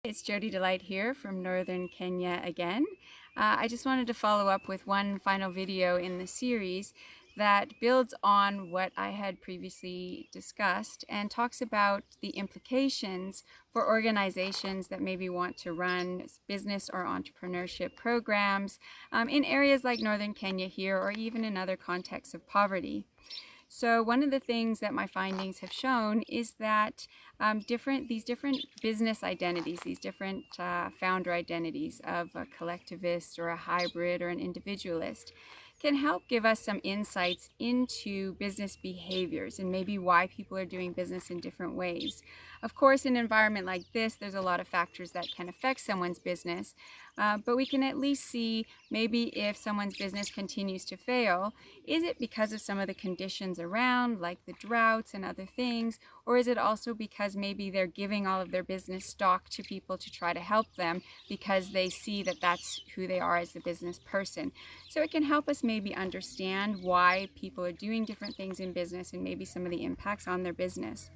It's Jody Delight here from Northern Kenya again. I just wanted to follow up with one final video in the series that builds on what I had previously discussed and talks about the implications for organizations that maybe want to run business or entrepreneurship programs in areas like Northern Kenya here, or even in other contexts of poverty. So one of the things that my findings have shown is that these different business identities, these different founder identities of a collectivist or a hybrid or an individualist, can help give us some insights into business behaviors and maybe why people are doing business in different ways. Of course, in an environment like this, there's a lot of factors that can affect someone's business, but we can at least see maybe if someone's business continues to fail, is it because of some of the conditions around, like the droughts and other things, or is it also because maybe they're giving all of their business stock to people to try to help them because they see that that's who they are as a business person. So it can help us maybe understand why people are doing different things in business and maybe some of the impacts on their business.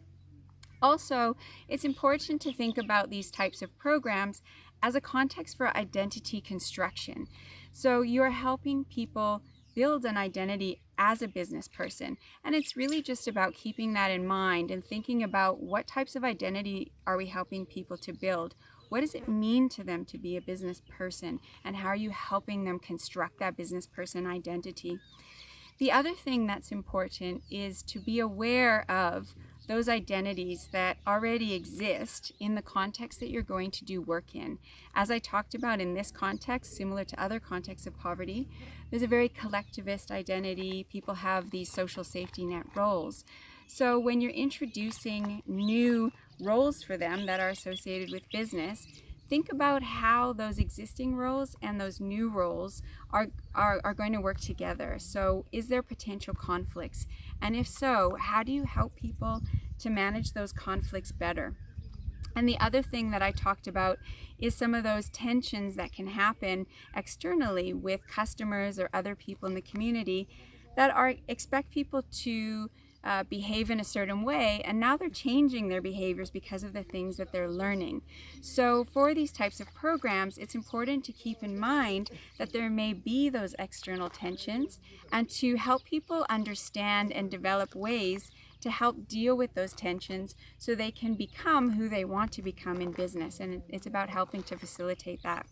Also, it's important to think about these types of programs as a context for identity construction. So you're helping people build an identity as a business person, and it's really just about keeping that in mind and thinking about what types of identity are we helping people to build. What does it mean to them to be a business person, and how are you helping them construct that business person identity? The other thing that's important is to be aware of those identities that already exist in the context that you're going to do work in. As I talked about in this context, similar to other contexts of poverty, there's a very collectivist identity. People have these social safety net roles. So when you're introducing new roles for them that are associated with business, think about how those existing roles and those new roles are going to work together. So is there potential conflicts? And if so, how do you help people to manage those conflicts better? And the other thing that I talked about is some of those tensions that can happen externally with customers or other people in the community that expect people to behave in a certain way, and now they're changing their behaviors because of the things that they're learning. So for these types of programs, it's important to keep in mind that there may be those external tensions, and to help people understand and develop ways to help deal with those tensions so they can become who they want to become in business. And it's about helping to facilitate that.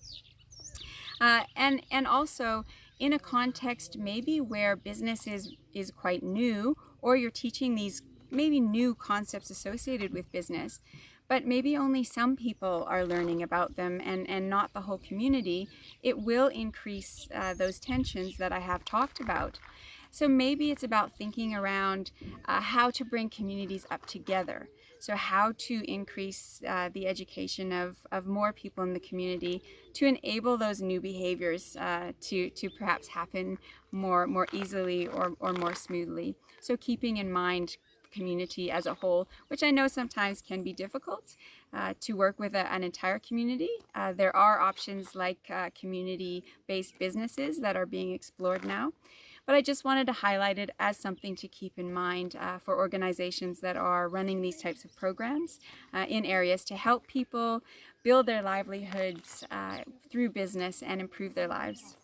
And also in a context maybe where business is quite new, or you're teaching these maybe new concepts associated with business, but maybe only some people are learning about them and not the whole community, it will increase those tensions that I have talked about. So maybe it's about thinking around how to bring communities up together. So how to increase the education of more people in the community to enable those new behaviors to perhaps happen more easily or more smoothly. So keeping in mind community as a whole, which I know sometimes can be difficult to work with an entire community. There are options like community-based businesses that are being explored now. But I just wanted to highlight it as something to keep in mind for organizations that are running these types of programs in areas to help people build their livelihoods through business and improve their lives.